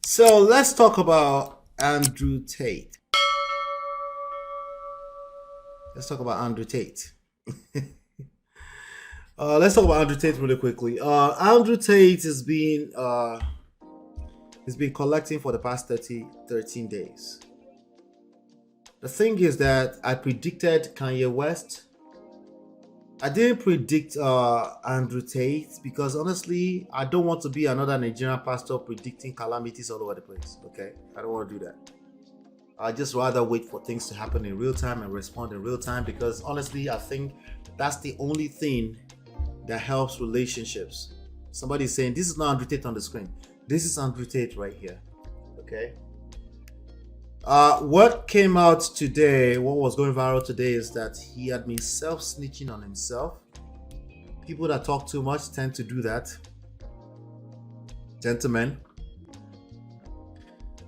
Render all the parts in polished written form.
So let's talk about Andrew Tate. Let's talk about Andrew Tate. Let's talk about Andrew Tate really quickly. Andrew Tate has been collecting for the past 13 days. The thing is that I predicted Kanye West. I didn't predict Andrew Tate because honestly, I don't want to be another Nigerian pastor predicting calamities all over the place. Okay, I don't want to do that. I just rather wait for things to happen in real time and respond in real time because honestly, I think that's the only thing that helps relationships. Somebody's saying this is not Andrew Tate on the screen. This is Andrew Tate right here. Okay. What came out today, what was going viral today is that he had been self-snitching on himself. People that talk too much tend to do that. Gentlemen,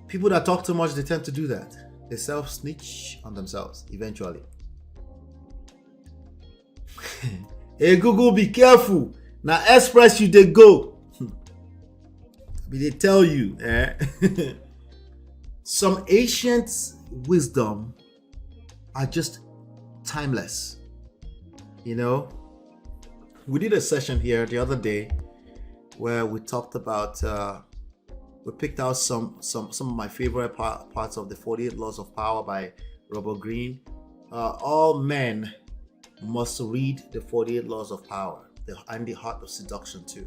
people that talk too much, they tend to do that. They self-snitch on themselves eventually. Hey Google, be careful. Now express you they go. They tell you, some ancient wisdom are just timeless. You know, we did a session here the other day where we talked about we picked out some of my favorite parts of the 48 Laws of Power by Robert Greene. All men must read the 48 Laws of Power and the Art of Seduction too.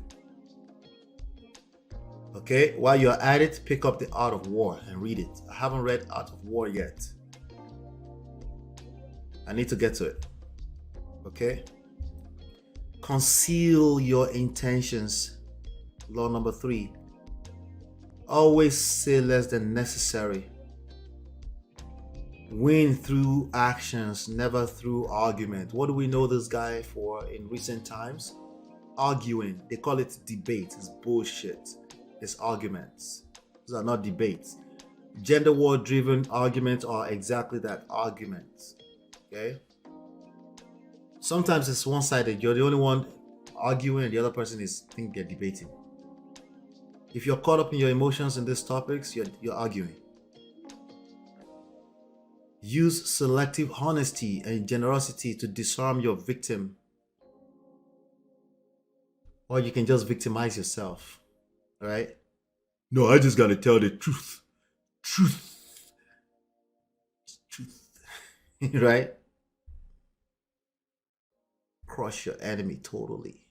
Okay, while you're at it, pick up the Art of War and read it. I haven't read Art of War yet. I need to get to it. Okay. Conceal your intentions. Law number 3. Always say less than necessary. Win through actions, never through argument. What do we know this guy for in recent times? Arguing. They call it debate. It's bullshit. It's arguments. These are not debates. Gender war driven arguments are exactly that, arguments. Okay? Sometimes it's one-sided. You're the only one arguing and the other person is think they're debating. If you're caught up in your emotions in these topics, you're arguing. Use selective honesty and generosity to disarm your victim. Or you can just victimize yourself. Right? No, I just gotta tell the truth. Truth. Truth. Right? Crush your enemy totally.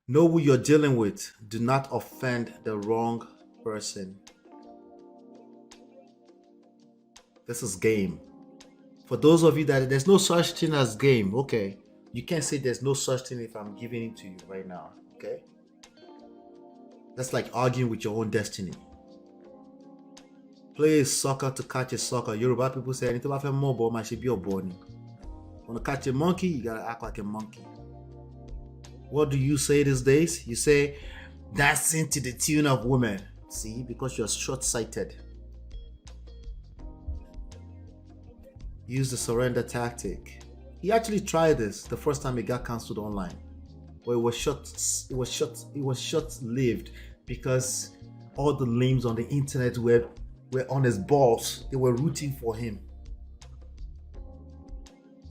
Know who you're dealing with. Do not offend the wrong person. This is game. For those of you that there's no such thing as game, okay. You can't say there's no such thing if I'm giving it to you right now, okay? That's like arguing with your own destiny. Play soccer to catch a sucker. Yoruba people say anything about a mobile, man should be a bunny. Want to catch a monkey, you gotta act like a monkey. What do you say these days? You say dancing to the tune of women. See, because you're short-sighted. Use the surrender tactic. He actually tried this the first time it got cancelled online. But it was short-lived because all the limbs on the internet were on his balls. They were rooting for him.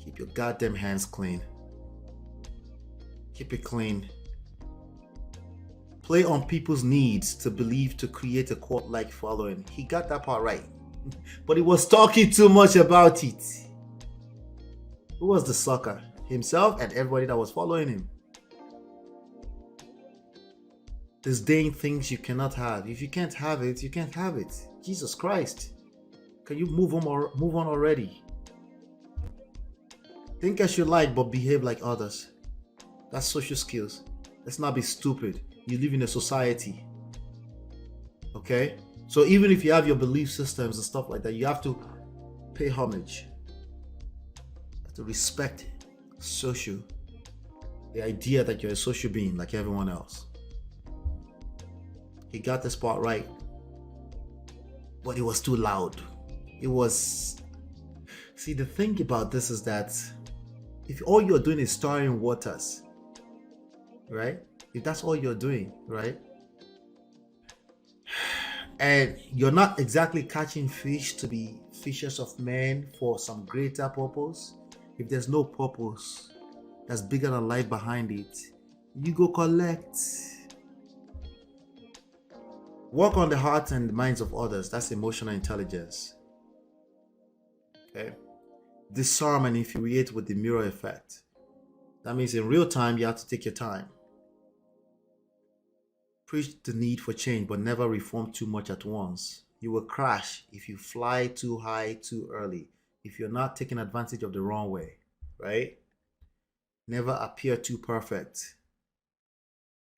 Keep your goddamn hands clean. Keep it clean. Play on people's needs to believe to create a cult-like following. He got that part right. But he was talking too much about it. Who was the sucker? Himself and everybody that was following him. Disdain things you cannot have. If you can't have it, you can't have it. Jesus Christ. Can you move on already? Think as you like, but behave like others. That's social skills. Let's not be stupid. You live in a society. Okay? So even if you have your belief systems and stuff like that, you have to pay homage. To respect the idea that you're a social being like everyone else. He got this part right, but it was too loud. See, the thing about this is that if all you're doing is stirring waters, right? If that's all you're doing, right? and you're not exactly catching fish to be fishers of men for some greater purpose, if there's no purpose that's bigger than life behind it, you go collect. Work on the hearts and minds of others. That's emotional intelligence. Okay. Disarm and infuriate with the mirror effect. That means in real time, you have to take your time. Preach the need for change, but never reform too much at once. You will crash if you fly too high too early, if you're not taking advantage of the wrong way, right? Never appear too perfect.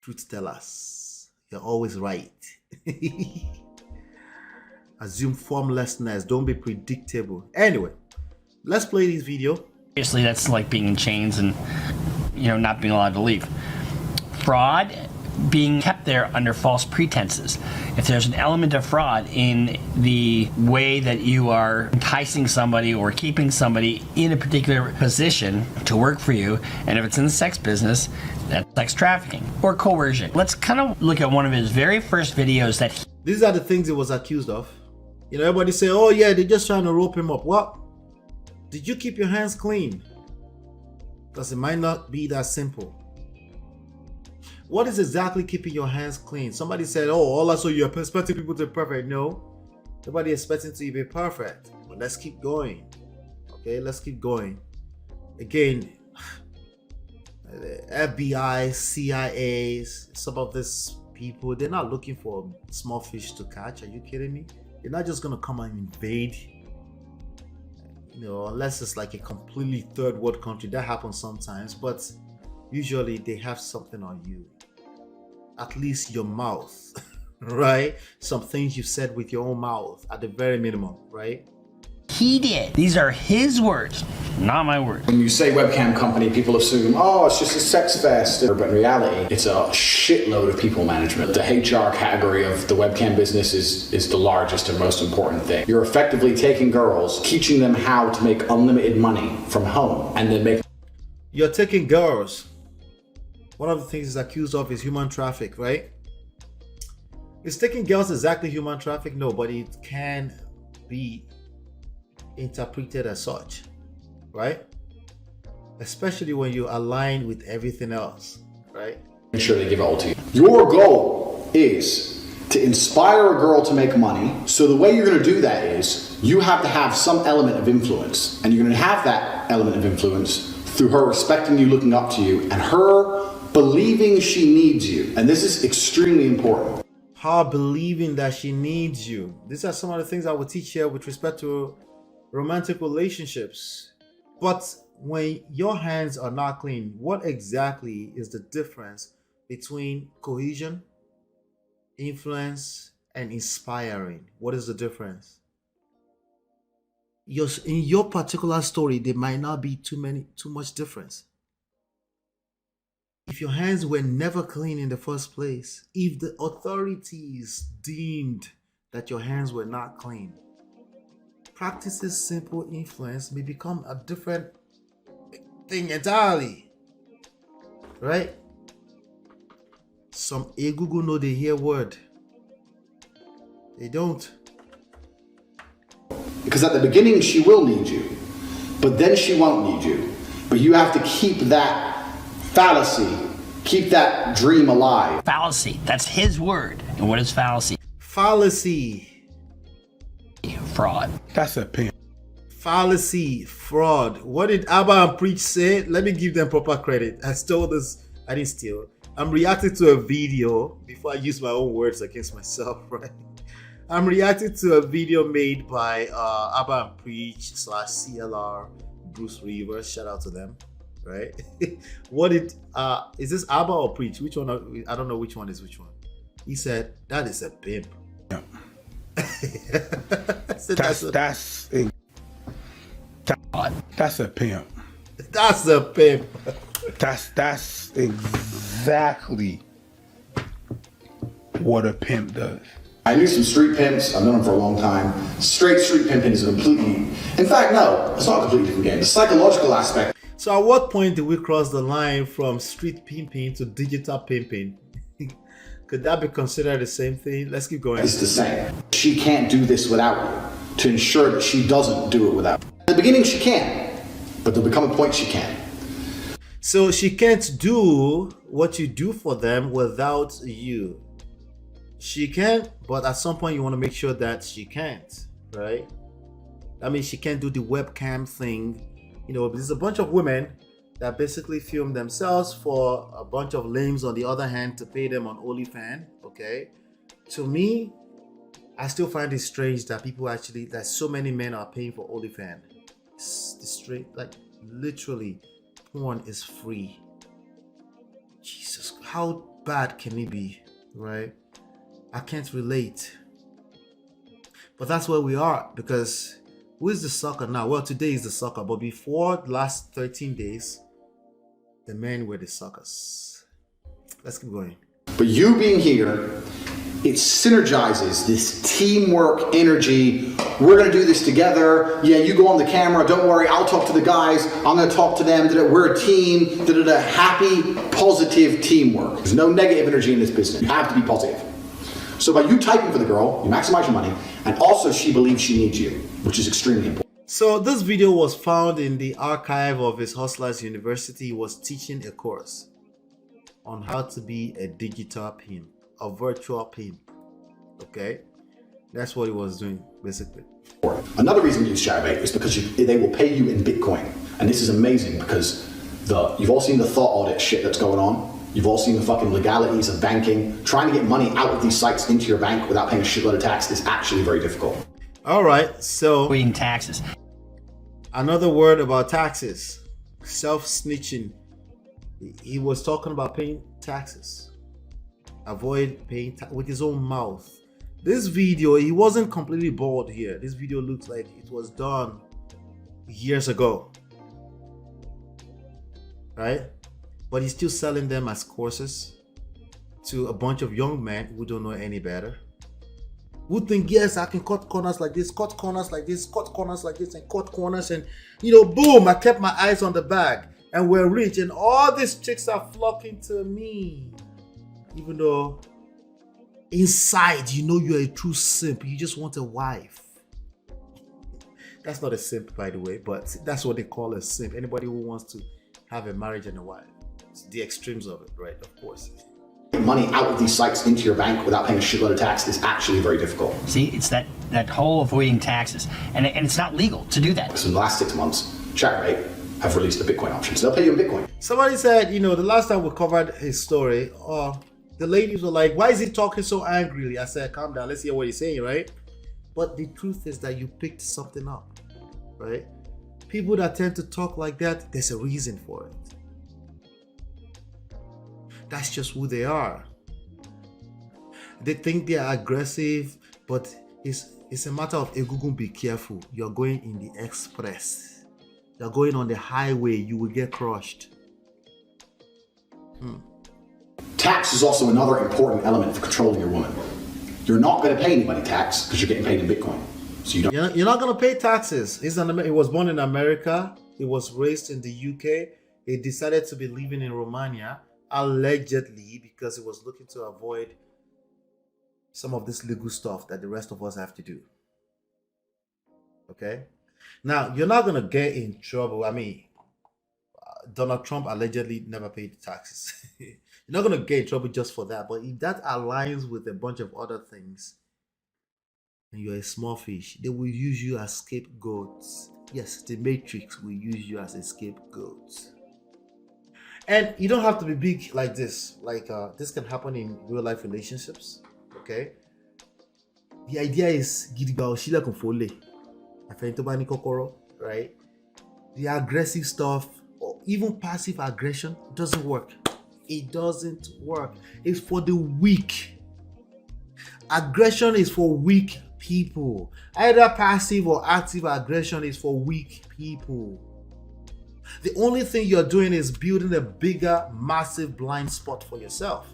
Truth tellers, you're always right. Assume formlessness. Don't be predictable. Anyway, let's play this video. Obviously, that's like being in chains and, not being allowed to leave. Fraud, being kept there under false pretenses. If there's an element of fraud in the way that you are enticing somebody or keeping somebody in a particular position to work for you, and if it's in the sex business, that's sex trafficking or coercion. Let's kind of look at one of his very first videos that These are the things he was accused of. Everybody say, oh yeah, they're just trying to rope him up. What? Did you keep your hands clean? Because it might not be that simple. What is exactly keeping your hands clean? Somebody said, oh, all I saw, you're expecting people to be perfect. No, nobody expecting to be perfect. But let's keep going. Okay, let's keep going. Again, FBI, CIA, some of these people, they're not looking for small fish to catch. Are you kidding me? They're not just gonna come and invade, unless it's like a completely third world country. That happens sometimes, but usually they have something on you. At least your mouth, right? Some things you've said with your own mouth at the very minimum, right? he did. These are his words, not my words. When you say webcam company, people assume, oh, it's just a sex fest. But in reality, it's a shitload of people management. The HR category of the webcam business is the largest and most important thing. You're effectively taking girls, teaching them how to make unlimited money from home, and then make... You're taking girls. One of the things he's accused of is human traffic, right? Is taking girls exactly human traffic? No, but it can be interpreted as such, right? Especially when you align with everything else, right? Make sure they give it all to you. Your goal is to inspire a girl to make money. So the way you're going to do that is you have to have some element of influence, and you're going to have that element of influence through her respecting you, looking up to you, and her believing she needs you. And this is extremely important. Her believing that she needs you. These are some of the things I will teach here with respect to romantic relationships. But when your hands are not clean, what exactly is the difference between cohesion, influence, and inspiring? What is the difference? In your particular story, there might not be too much difference. If your hands were never clean in the first place, if the authorities deemed that your hands were not clean, practicing simple influence may become a different thing entirely, right? Some egugu know they hear word. They don't. Because at the beginning, she will need you, but then she won't need you. But you have to keep that fallacy, keep that dream alive. Fallacy, that's his word. And what is fallacy? Fallacy. Fraud. That's a pimp. Fallacy, fraud. What did Abba and Preach say? Let me give them proper credit. I stole this. I didn't steal. I'm reacting to a video before I use my own words against myself, right? I'm reacting to a video made by Abba and Preach / CLR Bruce Rivers. Shout out to them, right? What did is this Abba or Preach? Which one? I don't know which one is which one. He said that is a pimp. Yeah. That's a pimp. That's a pimp. That's exactly what a pimp does. I knew some street pimps. I've known them for a long time. Straight street pimping is a completely... In fact, no, it's not a completely different game. The psychological aspect... So at what point did we cross the line from street pimping to digital pimping? Could that be considered the same thing? Let's keep going. It's the same. She can't do this without you to ensure that she doesn't do it without you. In the beginning, she can, but there'll become a point she can. So she can't do what you do for them without you. She can, but at some point you want to make sure that she can't, right? I mean, she can't do the webcam thing. You know, there's a bunch of women that basically film themselves for a bunch of lames on the other hand to pay them on OnlyFans, okay? To me, I still find it strange that people actually, that so many men are paying for OnlyFans. It's straight, like literally, porn is free. Jesus, how bad can it be, right? I can't relate. But that's where we are, because who is the sucker now? Well, today is the sucker, but before the last 13 days, the men were the suckers. Let's keep going. But you being here, it synergizes this teamwork energy. We're going to do this together. Yeah, you go on the camera. Don't worry, I'll talk to the guys. I'm going to talk to them. We're a team. Happy, positive teamwork. There's no negative energy in this business. You have to be positive. So by you typing for the girl, you maximize your money, and also she believes she needs you, which is extremely important. So this video was found in the archive of his Hustlers University. He was teaching a course on how to be a digital pimp, a virtual pimp. Okay, that's what he was doing basically. Another reason we use Chatterbait is because they will pay you in Bitcoin, and this is amazing because you've all seen the thought audit shit that's going on. You've all seen the fucking legalities of banking. Trying to get money out of these sites into your bank without paying a shitload of tax is actually very difficult. All right, so Avoiding taxes. another word about taxes, self-snitching. He was talking about paying taxes. Avoid paying with his own mouth. This video, he wasn't completely bald here. This video looks like it was done years ago, right? But he's still selling them as courses to a bunch of young men who don't know any better, who think, yes, I can cut corners like this, cut corners like this, cut corners like this, and cut corners, and boom, I kept my eyes on the bag, and we're rich, and all these chicks are flocking to me, even though inside you're a true simp. You just want a wife. That's not a simp, by the way, but that's what they call a simp. Anybody who wants to have a marriage and a wife. It's the extremes of it, right? Of course. Money out of these sites into your bank without paying a shitload of tax is actually very difficult. See, it's that whole avoiding taxes. And it's not legal to do that. So in the last 6 months, Chatterbait have released a Bitcoin option. So they'll pay you in Bitcoin. Somebody said, the last time we covered his story, the ladies were like, why is he talking so angrily? I said, calm down, let's hear what he's saying, right? But the truth is that you picked something up, right? People that tend to talk like that, there's a reason for it. That's just who they are. They think they are aggressive, but it's a matter of Egungun, be careful. You're going in the express. You're going on the highway, you will get crushed. Tax is also another important element for controlling your woman. You're not going to pay anybody tax because you're getting paid in Bitcoin. So you're not going to pay taxes. He was born in America. He was raised in the UK. He decided to be living in Romania, allegedly, because he was looking to avoid some of this legal stuff that the rest of us have to do. Okay? Now, you're not going to get in trouble. I mean, Donald Trump allegedly never paid taxes. You're not going to get in trouble just for that. But if that aligns with a bunch of other things, and you're a small fish, they will use you as scapegoats. Yes, the Matrix will use you as a scapegoat. And you don't have to be big like this. Like this can happen in real life relationships. Okay. The idea is right? The aggressive stuff or even passive aggression doesn't work. It doesn't work. It's for the weak. Aggression is for weak people. Either passive or active aggression is for weak people. The only thing you're doing is building a bigger, massive blind spot for yourself.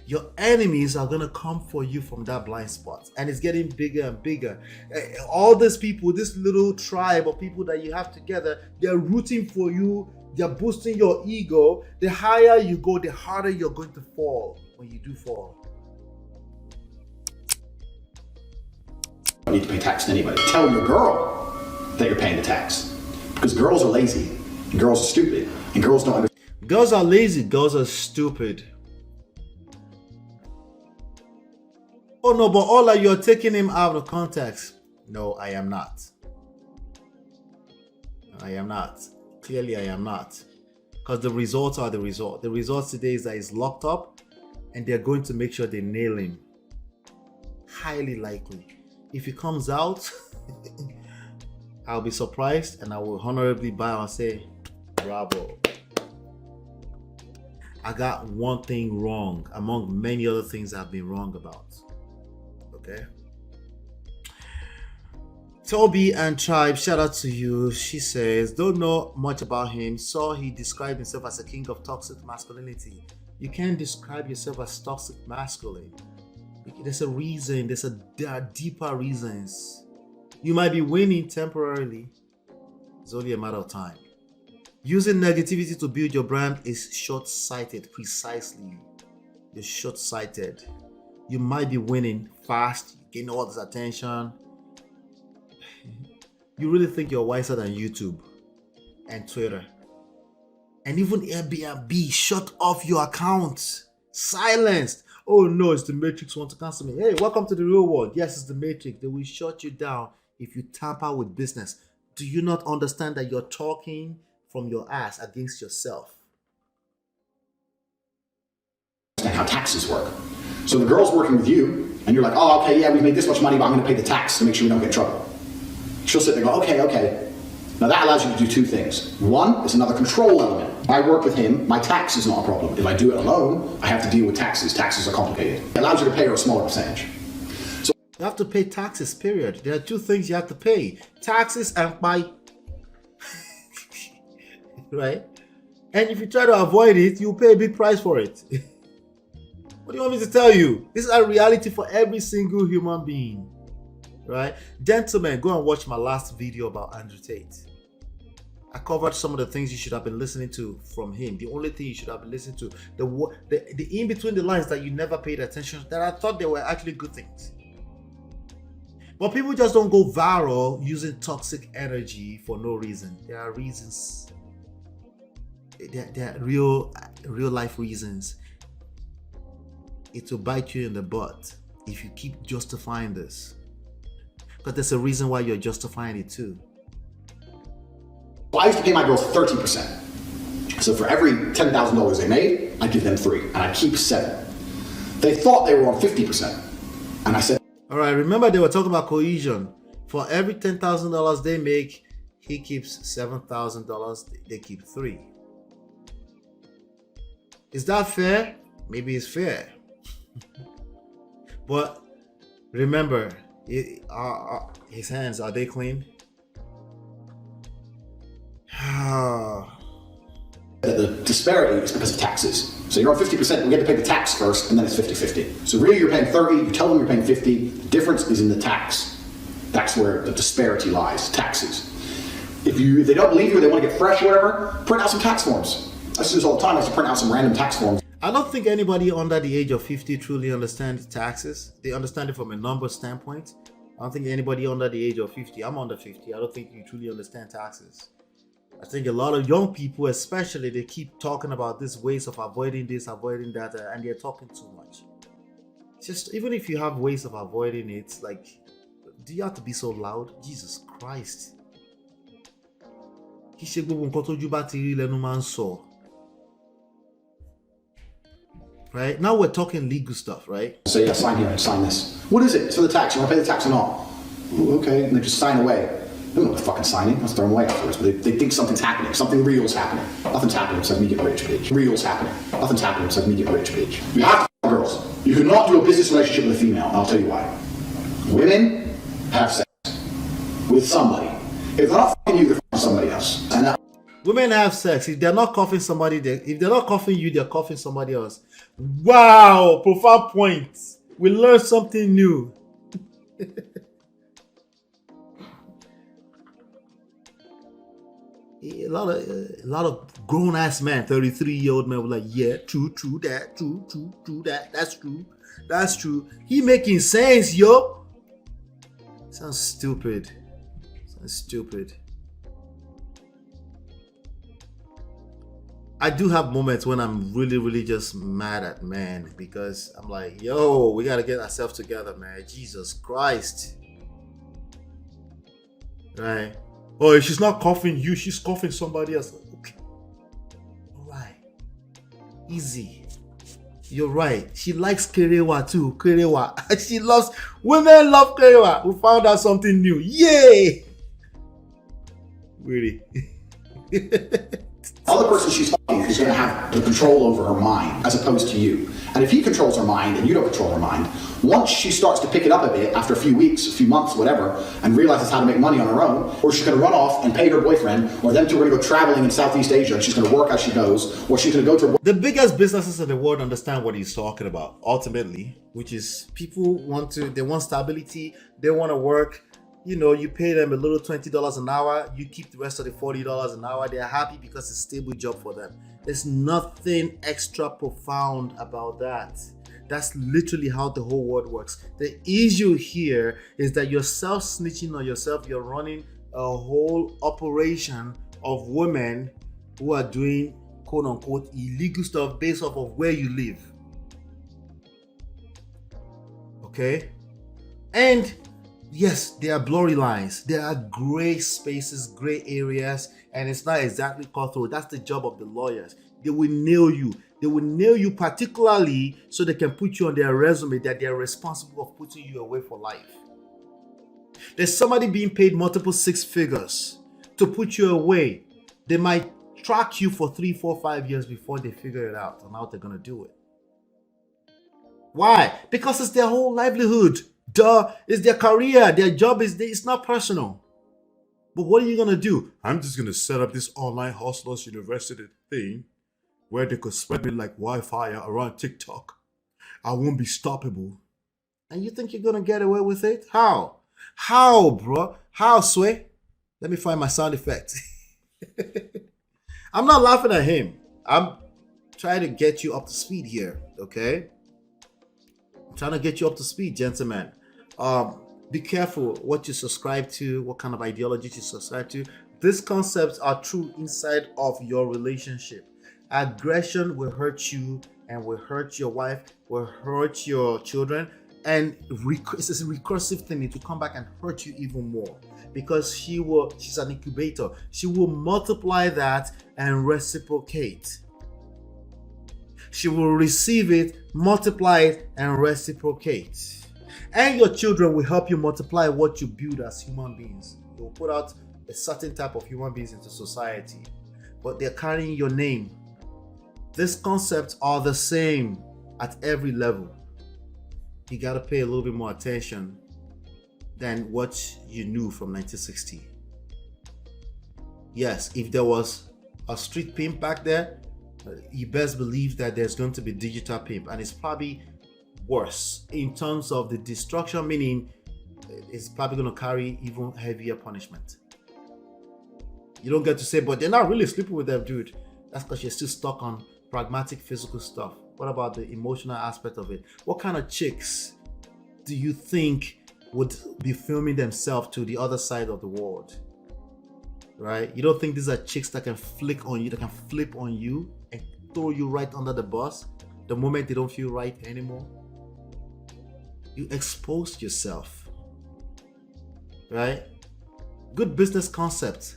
Your enemies are going to come for you from that blind spot, and it's getting bigger and bigger. All these people, this little tribe of people that you have together, they're rooting for you. They're boosting your ego. The higher you go, the harder you're going to fall. when you do fall. You don't need to pay tax to anybody. Tell your girl that you're paying the tax. Because girls are lazy, and girls are stupid, and girls don't understand. Girls are lazy, girls are stupid. Oh no, but Ola, you're taking him out of context. No, I am not. I am not. Clearly, I am not. Because the results are the result. The results today is that he's locked up and they're going to make sure they nail him. Highly likely. If he comes out, I'll be surprised and I will honorably bow and say, bravo. I got one thing wrong among many other things I've been wrong about. Okay. Toby and Tribe, shout out to you. She says, don't know much about him. Saw he described himself as a king of toxic masculinity. You can't describe yourself as toxic masculine. There's a reason. There are deeper reasons. You might be winning temporarily. It's only a matter of time. Using negativity to build your brand is short-sighted. Precisely. You're short-sighted. You might be winning fast, getting all this attention. You really think you're wiser than YouTube and Twitter and even Airbnb. Shut off your accounts. Silenced. Oh no, it's the Matrix want to cancel me. Hey, welcome to the real world. Yes, it's the Matrix. They will shut you down if you tamper with business. Do you not understand that you're talking from your ass against yourself? How taxes work. So the girl's working with you, and you're like, oh, okay, yeah, we made this much money, but I'm going to pay the tax to make sure we don't get in trouble. She'll sit there and go, okay. Now that allows you to do two things. One, it's another control element. If I work with him, my tax is not a problem. If I do it alone, I have to deal with taxes. Taxes are complicated. It allows you to pay her a smaller percentage. So you have to pay taxes, period. There are two things you have to pay. Taxes and buy. Right? And if you try to avoid it, you pay a big price for it. What do you want me to tell you? This is a reality for every single human being. Right? Gentlemen, go and watch my last video about Andrew Tate. I covered some of the things you should have been listening to from him. The only thing you should have been listening to, the in between the lines that you never paid attention to, that I thought they were actually good things. But people just don't go viral using toxic energy for no reason. There are reasons. There are real life reasons. It will bite you in the butt if you keep justifying this. But there's a reason why you're justifying it too. I used to pay my girls 30%. So for every $10,000 they made, I'd give them 3, and I'd keep 7. They thought they were on 50%. And I said, all right, remember they were talking about cohesion. For every $10,000 they make, he keeps $7,000, they keep 3. Is that fair? Maybe it's fair. But remember, his hands, are they clean? the disparity is because of taxes. So you're on 50%, we get to pay the tax first, and then it's 50-50. So really you're paying 30, you tell them you're paying 50, the difference is in the tax. That's where the disparity lies, taxes. If they don't believe you or they want to get fresh or whatever, print out some tax forms. I see this all the time, I have to print out some random tax forms. I don't think anybody under the age of 50 truly understands taxes. They understand it from a number standpoint. I don't think anybody under the age of 50, I'm under 50, I don't think you truly understand taxes. I think a lot of young people, especially, they keep talking about these ways of avoiding this, avoiding that, and they're talking too much. Just, even if you have ways of avoiding it, like, do you have to be so loud? Jesus Christ. Right? Now we're talking legal stuff, right? So yeah, sign here and sign this. What is it? It's for the tax. You want to pay the tax or not? Ooh, okay. And they just sign away. They don't know what the fucking signing. Let's throw them away afterwards. But they think something's happening. Something real's happening. Nothing's happening. It says me get rich page. Real's happening. Nothing's happening. It says me get rich page. You have to, girls. You cannot do a business relationship with a female. And I'll tell you why. Women have sex with somebody. If they're not fucking you, they're fucking somebody else. And that. Women have sex. If they're not coughing somebody, if they're not coughing you, they're coughing somebody else. Wow, profound point. We learned something new. A lot of grown ass men, 33-year-old men were like, yeah, true, that, true, that, that's true. He making sense, yo. Sounds stupid. I do have moments when I'm really, really just mad at men because I'm like, yo, we gotta get ourselves together, man. Jesus Christ. Right? Oh, if she's not coughing you, she's coughing somebody else. Okay. Alright. Easy. You're right. She likes Kerewa too. Kerewa. She loves, women love Kerewa. We found out something new. Yay! Really. Other person she's fucking is going to have the control over her mind as opposed to you. And if he controls her mind and you don't control her mind, once she starts to pick it up a bit after a few weeks, a few months, whatever, and realizes how to make money on her own, or she's going to run off and pay her boyfriend, or them two are going to go traveling in Southeast Asia and she's going to work as she goes, or she's going to go to her. The biggest businesses in the world understand what he's talking about, ultimately, which is people want stability, they want to work. You know, you pay them a little $20 an hour, you keep the rest of the $40 an hour. They're happy because it's a stable job for them. There's nothing extra profound about that. That's literally how the whole world works. The issue here is that you're self-snitching on yourself. You're running a whole operation of women who are doing quote-unquote illegal stuff based off of where you live. Okay? And yes, there are blurry lines. There are gray spaces, gray areas, and it's not exactly cutthroat. That's the job of the lawyers. They will nail you. They will nail you particularly so they can put you on their resume that they're responsible of putting you away for life. There's somebody being paid multiple six figures to put you away. They might track you for 3, 4, 5 years before they figure it out on how they're going to do it. Why? Because it's their whole livelihood. Duh, it's their career. Their job it's not personal. But what are you going to do? I'm just going to set up this online hustlers university thing where they could spread me like Wi-Fi around TikTok. I won't be stoppable. And you think you're going to get away with it? How? How, bro? How, Sway? Let me find my sound effect. I'm not laughing at him. I'm trying to get you up to speed here, okay? I'm trying to get you up to speed, gentlemen. Be careful what you subscribe to, what kind of ideology you subscribe to. These concepts are true inside of your relationship. Aggression will hurt you and will hurt your wife, will hurt your children, and it's a recursive thing. It will come back and hurt you even more because she's an incubator. She will multiply that and reciprocate. She will receive it, multiply it, and reciprocate. And your children will help you multiply what you build as human beings. They will put out a certain type of human beings into society, but they're carrying your name. These concepts are the same at every level. You got to pay a little bit more attention than what you knew from 1960. Yes, if there was a street pimp back there, you best believe that there's going to be digital pimp, and it's probably worse in terms of the destruction, meaning it's probably going to carry even heavier punishment. You don't get to say, but they're not really sleeping with them, dude. That's because you're still stuck on pragmatic physical stuff. What about the emotional aspect of it? What kind of chicks do you think would be filming themselves to the other side of the world? Right? You don't think these are chicks that can flick on you, that can flip on you and throw you right under the bus the moment they don't feel right anymore? You exposed yourself. Right? Good business concept.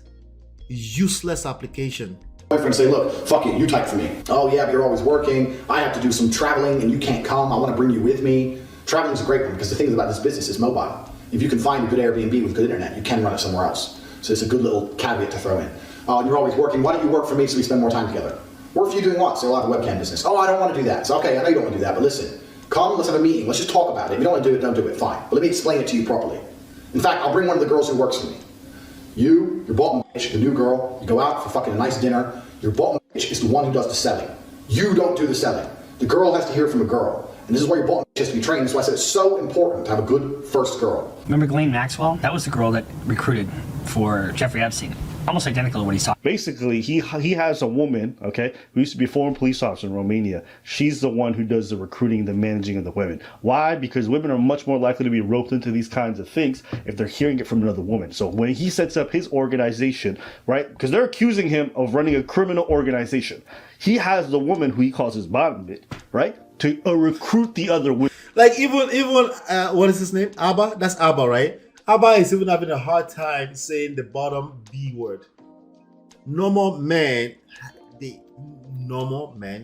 Useless application. Boyfriend say, look, fuck it, you type for me. Oh yeah, but you're always working. I have to do some traveling and you can't come. I want to bring you with me. Traveling is a great one because the thing about this business is mobile. If you can find a good Airbnb with good internet, you can run it somewhere else. So it's a good little caveat to throw in. Oh, you're always working. Why don't you work for me so we spend more time together? Work for you doing what? Say, I'll have a webcam business. Oh, I don't want to do that. So okay, I know you don't want to do that, but listen, come, let's have a meeting. Let's just talk about it. If you don't want to do it, don't do it. Fine. But let me explain it to you properly. In fact, I'll bring one of the girls who works for me. Your bottom bitch, the new girl, you go out for fucking a nice dinner. Your bottom bitch is the one who does the selling. You don't do the selling. The girl has to hear from a girl. And this is why your bottom bitch has to be trained. That's why I said it's so important to have a good first girl. Remember Ghislaine Maxwell? That was the girl that recruited for Jeffrey Epstein. almost identical to what he's talking. Basically, he has a woman, okay, who used to be a former police officer in Romania. She's the one who does the recruiting, the managing of the women. Why? Because women are much more likely to be roped into these kinds of things if they're hearing it from another woman. So when he sets up his organization, right, because they're accusing him of running a criminal organization, he has the woman who he calls his bottom bit, right, to recruit the other women. Like even what is his name? Abba? That's Abba, right? Abba is even having a hard time saying the bottom B word. Normal men,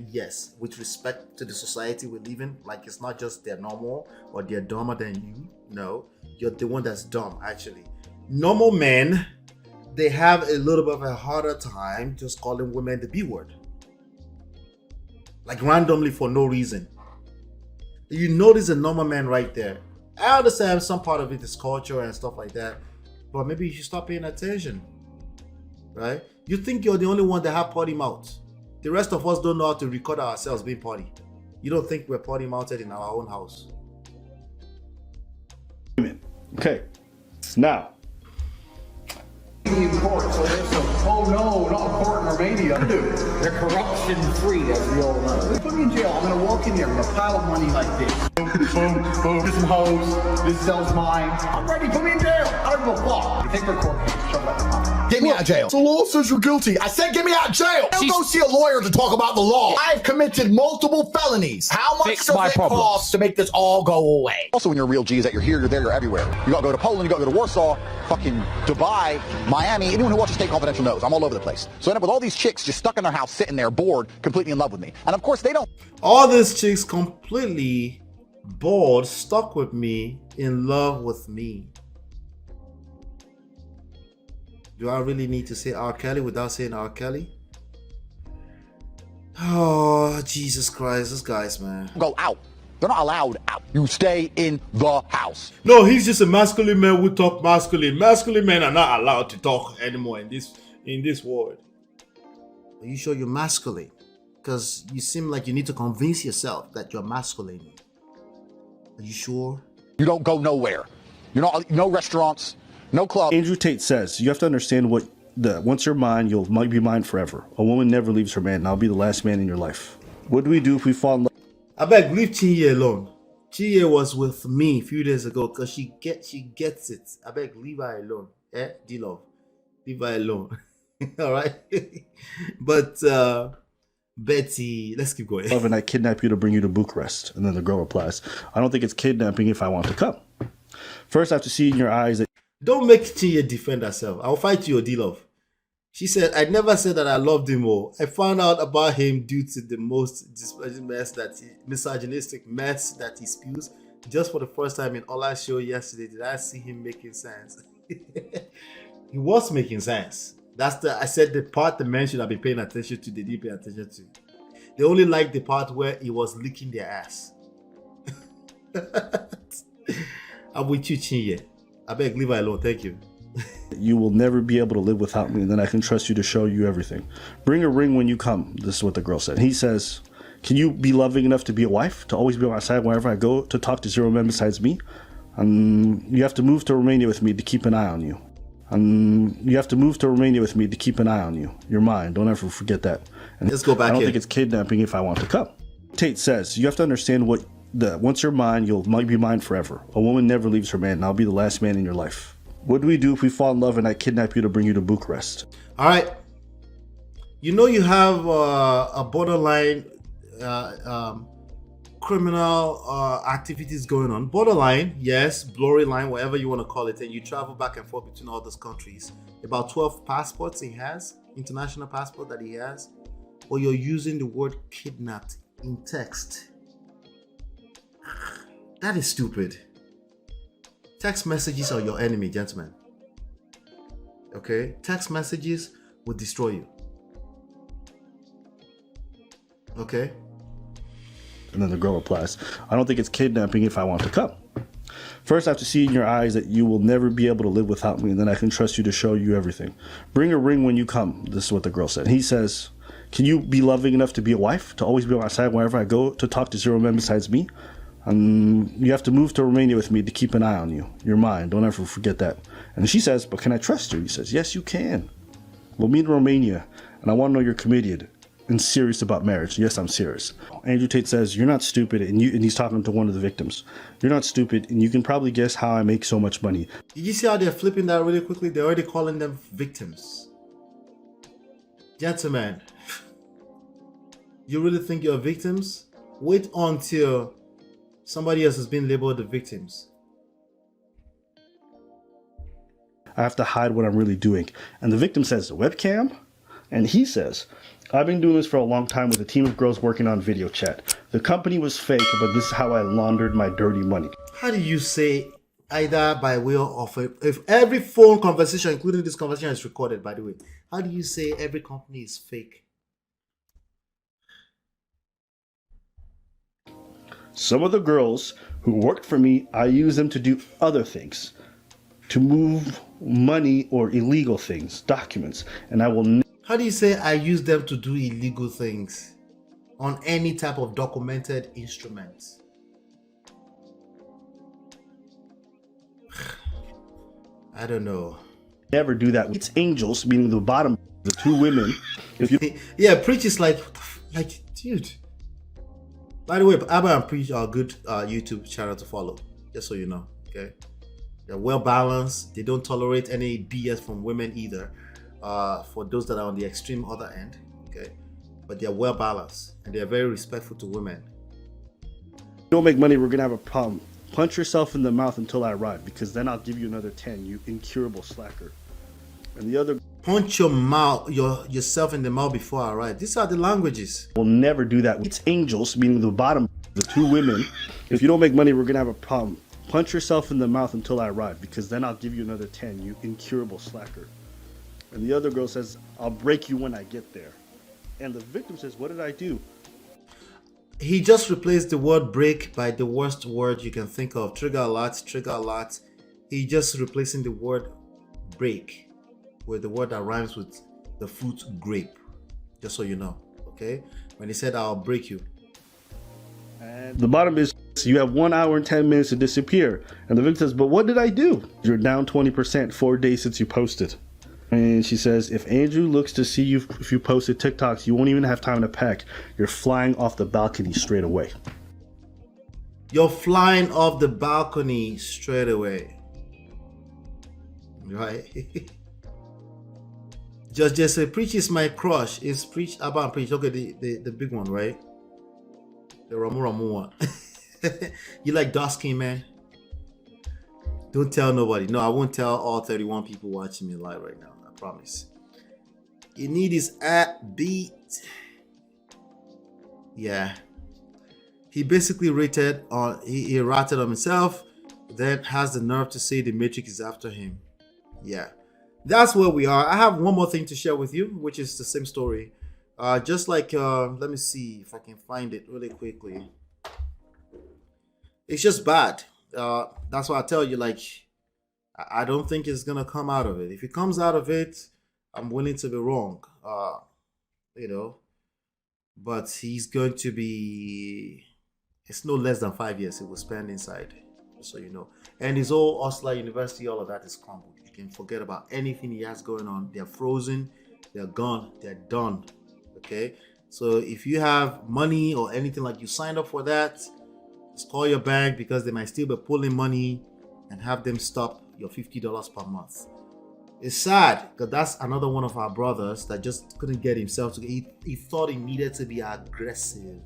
yes, with respect to the society we live in, like it's not just they're normal or they're dumber than you. No, you're the one that's dumb, actually. Normal men, they have a little bit of a harder time just calling women the B word. Like randomly for no reason. You notice a normal man right there. I understand some part of it is culture and stuff like that, but maybe you should stop paying attention, right? You think you're the only one that have potty mouth. The rest of us don't know how to record ourselves being potty. You don't think we're potty mounted in our own house. Okay, now. In court, so there's some, oh no, not a court in Romania. Dude, they're corruption free, as we all know. They put me in jail. I'm gonna walk in there with a pile of money like this. Boom, boom, this some hoes, this sells mine. I'm ready, put me in jail. I don't give a fuck. You think we're court case, shove that in my mouth. Get me out of jail. The law says you're guilty. I said get me out of jail. Don't go see a lawyer to talk about the law. I've committed multiple felonies. How much does it cost to make this all go away? Also, when you're a real G, is that you're here, you're there, you're everywhere. You gotta go to Poland, you gotta go to Warsaw, fucking Dubai, Miami. Anyone who watches State Confidential knows I'm all over the place. So I end up with all these chicks just stuck in their house, sitting there, bored, completely in love with me. And of course, they don't. All these chicks completely bored, stuck with me, in love with me. Do I really need to say R. Kelly without saying R. Kelly? Oh, Jesus Christ, this guy's, man. Go out. They're not allowed out. You stay in the house. No, he's just a masculine man who talk masculine. Masculine men are not allowed to talk anymore in this world. Are you sure you're masculine? Because you seem like you need to convince yourself that you're masculine. Are you sure? You don't go nowhere. You're not, no restaurants, no clubs. Andrew Tate says, you have to understand once you're mine, you might be mine forever. A woman never leaves her man, and I'll be the last man in your life. What do we do if we fall in love? I beg, leave Chinye alone. Chinye was with me a few days ago because she gets it. I beg, leave her alone. D-Love. Leave her alone. All right? But, Betty, let's keep going. And I kidnap you to bring you to Bucharest. And then the girl replies, I don't think it's kidnapping if I want to come. First, I have to see in your eyes that... Don't make Chinye defend herself. I'll fight you, D-Love. She said, I never said that I loved him more. I found out about him due to the most misogynistic mess that he spews. Just for the first time in Ola's show yesterday, did I see him making sense? He was making sense. I said the part the men should have been paying attention to, they didn't pay attention to. They only liked the part where he was licking their ass. I'm with you, Chinye. I beg, leave her alone. Thank you. You will never be able to live without me, and then I can trust you to show you everything. Bring a ring when you come. This is what the girl said. He says, can you be loving enough to be a wife? To always be on my side wherever I go? To talk to zero men besides me? You have to move to Romania with me to keep an eye on you. You have to move to Romania with me to keep an eye on you. You're mine. Don't ever forget that. And let's go back. I don't think it's kidnapping if I want to come. Tate says, you have to understand once you're mine, you might be mine forever. A woman never leaves her man, and I'll be the last man in your life. What do we do if we fall in love and I kidnap you to bring you to Bucharest? All right. You know you have a borderline criminal activities going on. Borderline, yes, blurry line, whatever you want to call it. And you travel back and forth between all those countries. About 12 passports he has, international passport that he has. Or you're using the word kidnapped in text. That is stupid. Text messages are your enemy, gentlemen. Okay? Text messages will destroy you. Okay? And then the girl replies, I don't think it's kidnapping if I want to come. First, I have to see in your eyes that you will never be able to live without me, and then I can trust you to show you everything. Bring a ring when you come. This is what the girl said. He says, can you be loving enough to be a wife? To always be on my side wherever I go? To talk to zero men besides me? You have to move to Romania with me to keep an eye on you. You're mine. Don't ever forget that. And she says, but can I trust you? He says, yes, you can. We'll meet in Romania, and I want to know you're committed and serious about marriage. Yes, I'm serious. Andrew Tate says, you're not stupid, and he's talking to one of the victims. You're not stupid, and you can probably guess how I make so much money. Did you see how they're flipping that really quickly? They're already calling them victims. Gentlemen, you really think you're victims? Wait until somebody else has been labeled the victims. I have to hide what I'm really doing. And the victim says, webcam? And he says, I've been doing this for a long time with a team of girls working on video chat. The company was fake, but this is how I laundered my dirty money. How do you say either by way of if every phone conversation, including this conversation, is recorded, by the way, how do you say every company is fake? Some of the girls who worked for me, I use them to do other things, to move money or illegal things, documents, and I will How do you say I use them to do illegal things on any type of documented instrument? I don't know. never do that. It's angels, meaning the bottom, the two women. If you Yeah, Preach is like, dude. By the way, Abba and Preach are a good YouTube channel to follow, just so you know, okay? They're well balanced. They don't tolerate any BS from women either. For those that are on the extreme other end, okay? But they're well balanced and they're very respectful to women. don't make money, we're gonna have a problem. Punch yourself in the mouth until I arrive, because then I'll give you another 10, you incurable slacker. And the other Punch your mouth, yourself in the mouth before I arrive. These are the languages. will never do that. It's angels, meaning the bottom, the two women. If you don't make money, we're gonna have a problem. Punch yourself in the mouth until I arrive, because then I'll give you another 10, you incurable slacker. And the other girl says, I'll break you when I get there. And the victim says, what did I do? He just replaced the word break by the worst word you can think of. Trigger alert, trigger alert. He just replacing the word break with the word that rhymes with the fruit grape. Just so you know, okay? When he said, I'll break you. And the bottom is, you have 1 hour and 10 minutes to disappear. And the victim says, but what did I do? You're down 20%, 4 days since you posted. And she says, if Andrew looks to see you, if you posted TikToks, you won't even have time to pack. You're flying off the balcony straight away. You're flying off the balcony straight away. Right? Just say, Preach is my crush. It's Preach, Abba and Preach. Okay, the big one, right? The Ramu one. You like dark skin, man? Don't tell nobody. No, I won't tell all 31 people watching me live right now. I promise. You need his app beat. Yeah. He basically rated on he ratted on himself, then has the nerve to say the Matrix is after him. Yeah. That's where we are. I have one more thing to share with you, which is the same story. Just like let me see if I can find it really quickly. It's just bad. That's why I tell you, like, I don't think it's gonna come out of it. If it comes out of it, I'm willing to be wrong. You know, but he's going to be. It's no less than 5 years he will spend inside, so you know. And his whole Oslo University, all of that is crumbled. You can forget about anything he has going on. They're frozen. They're gone. They're done. Okay. So if you have money or anything like you signed up for that, just call your bank, because they might still be pulling money, and have them stop your $50 per month. It's sad, because that's another one of our brothers that just couldn't get himself to. He thought he needed to be aggressive.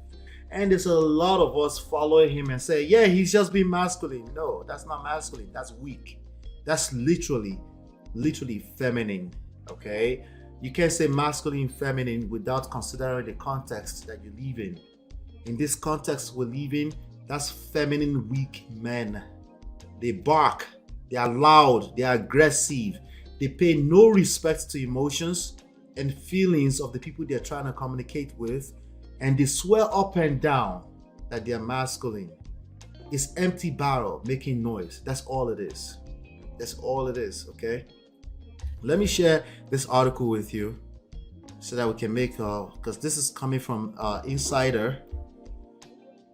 And there's a lot of us following him and say, yeah, he's just being masculine. No, that's not masculine. That's weak. That's literally feminine. Okay? You can't say masculine, feminine without considering the context that you live in. In this context we live in, that's feminine, weak men. They bark. They are loud. They are aggressive. They pay no respect to emotions and feelings of the people they're trying to communicate with. And they swear up and down that they're masculine. It's empty barrel making noise. That's all it is. That's all it is, okay? Let me share this article with you so that we can make, because this is coming from Insider.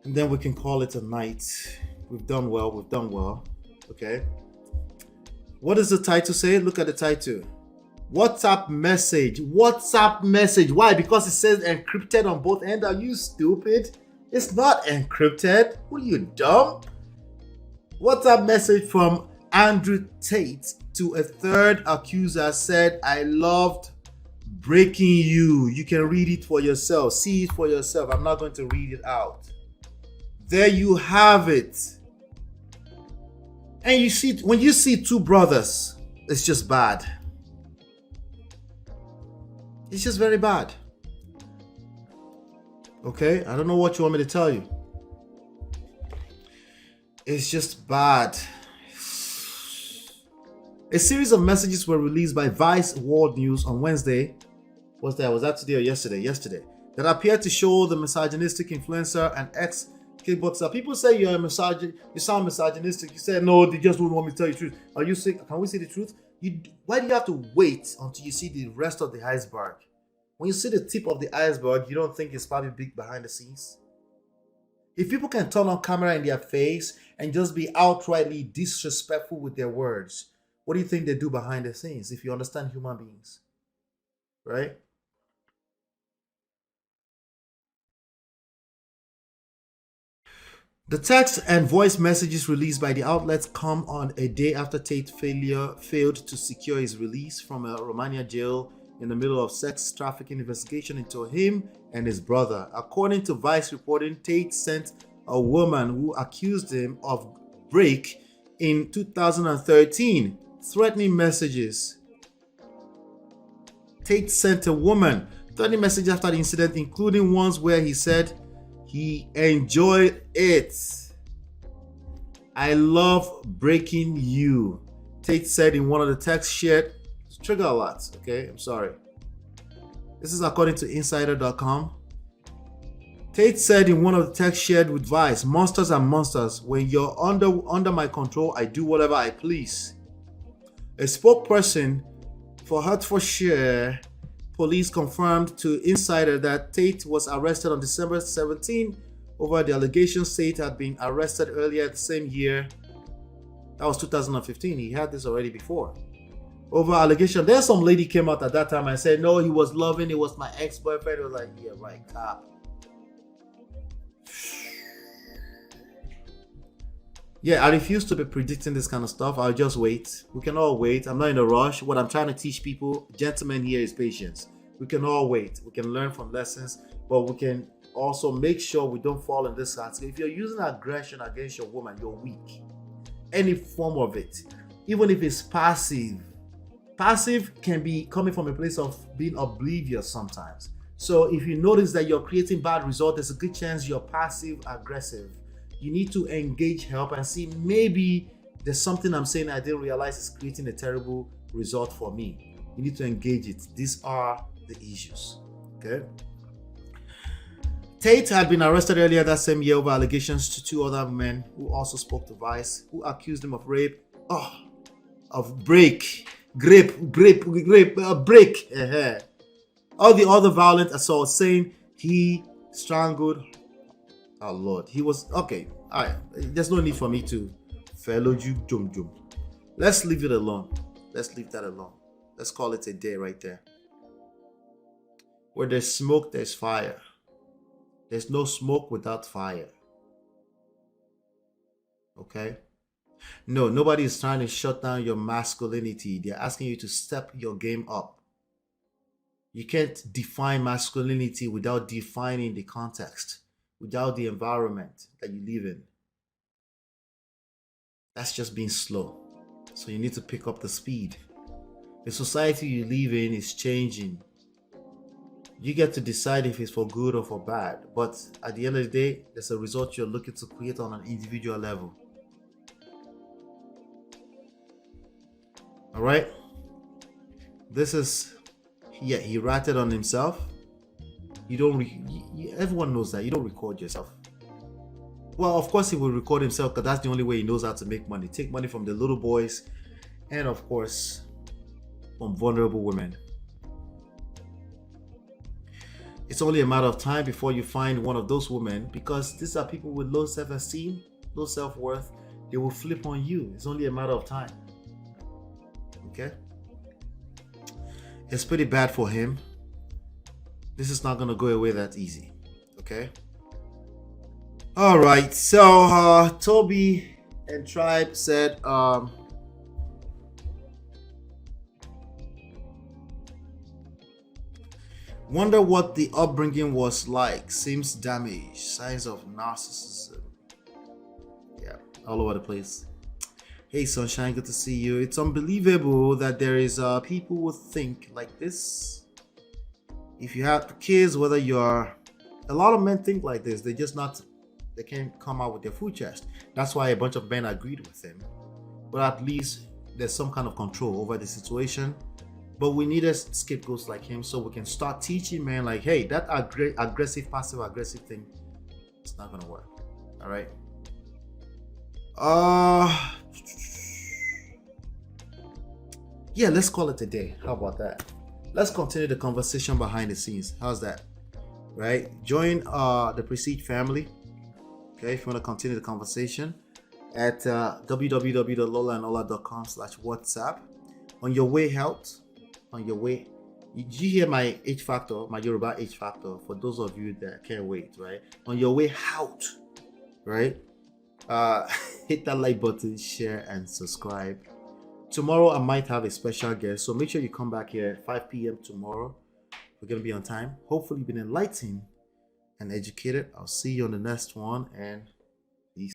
And then we can call it a night. We've done well, okay? What does the title say? Look at the title. WhatsApp message. WhatsApp message. Why? Because it says encrypted on both ends. Are you stupid? It's not encrypted. Who are you, dumb? WhatsApp message from Andrew Tate to a third accuser said, I loved breaking you. You can read it for yourself. See it for yourself. I'm not going to read it out. There you have it. And you see, when you see two brothers, it's just bad. It's just very bad. Okay? I don't know what you want me to tell you. It's just bad. A series of messages were released by Vice World News on Wednesday. Was that today or yesterday? Yesterday. That appeared to show the misogynistic influencer and ex-kickboxer. People say you're a misogynist. You sound misogynistic. You said, no, they just don't want me to tell you the truth. Are you sick? Can we see the truth? Why do you have to wait until you see the rest of the iceberg? When you see the tip of the iceberg, you don't think it's probably big behind the scenes? If people can turn on camera in their face and just be outrightly disrespectful with their words, what do you think they do behind the scenes if you understand human beings? Right? The text and voice messages released by the outlets come on a day after Tate failed to secure his release from a Romania jail in the middle of sex trafficking investigation into him and his brother. According to Vice reporting, Tate sent a woman who accused him of rape in 2013, threatening messages. Tate sent a woman threatening messages after the incident, including ones where he said he enjoyed it. I love breaking you, Tate said in one of the texts shared. Trigger a lot, okay? I'm sorry. This is according to Insider.com. Tate said in one of the texts shared with Vice, monsters are monsters. When you're under my control, I do whatever I please. A spokesperson for Hertfordshire police confirmed to Insider that Tate was arrested on December 17 over the allegations Tate had been arrested earlier the same year. That was 2015. He had this already before. Over allegation. Then some lady came out at that time and said, no, he was loving, it was my ex-boyfriend. It was like, yeah, right, cop. Yeah, I refuse to be predicting this kind of stuff. I'll just wait. We can all wait. I'm not in a rush. What I'm trying to teach people, gentlemen, here is patience. We can all wait. We can learn from lessons, but we can also make sure we don't fall in this category. If you're using aggression against your woman, you're weak. Any form of it, even if it's passive. Passive can be coming from a place of being oblivious sometimes. So if you notice that you're creating bad results, there's a good chance you're passive aggressive. You need to engage help and see maybe there's something I'm saying I didn't realize is creating a terrible result for me. You need to engage it. These are the issues. Okay. Tate had been arrested earlier that same year over allegations to two other men who also spoke to Vice, who accused him of rape, break. All the other violent assaults, saying he strangled. Oh Lord, he was okay. All right, there's no need for me to fellow you jum. Let's leave it alone. Let's leave that alone. Let's call it a day right there. Where there's smoke, there's fire. There's no smoke without fire. Okay? No, nobody is trying to shut down your masculinity. They're asking you to step your game up. You can't define masculinity without defining the context, without the environment that you live in. That's just being slow. So you need to pick up the speed. The society you live in is changing. You get to decide if it's for good or for bad. But at the end of the day, there's a result you're looking to create on an individual level. All right. This is, yeah, he ratted on himself. You don't, everyone knows that. You don't record yourself. Well, of course he will record himself because that's the only way he knows how to make money. Take money from the little boys and of course from vulnerable women. It's only a matter of time before you find one of those women, because these are people with low self-esteem, low self-worth. They will flip on you. It's only a matter of time. Okay? It's pretty bad for him. This is not gonna go away that easy. Okay. All right. So Toby and Tribe said wonder what the upbringing was like. Seems damaged. Signs of narcissism. Yeah, all over the place. Hey Sunshine, good to see you. It's unbelievable that there is people who think like this. If you have kids, whether you're a lot of men think like this, they can't come out with their full chest. That's why a bunch of men agreed with him. But at least there's some kind of control over the situation. But we need a scapegoats like him so we can start teaching men like, hey, that aggressive, passive aggressive thing, it's not gonna work. All right. Yeah, let's call it a day. How about that? Let's continue the conversation behind the scenes. How's that? Right? Join the Prestige family. Okay, if you want to continue the conversation at www.lolaanola.com/WhatsApp. On your way out, on your way, did you hear my H factor, my Yoruba H factor? For those of you that can't wait, right? On your way out, right? Hit that like button, share, and subscribe. Tomorrow I might have a special guest, so make sure you come back here at 5 p.m. tomorrow. We're gonna be on time. Hopefully, you've been enlightened and educated. I'll see you on the next one, and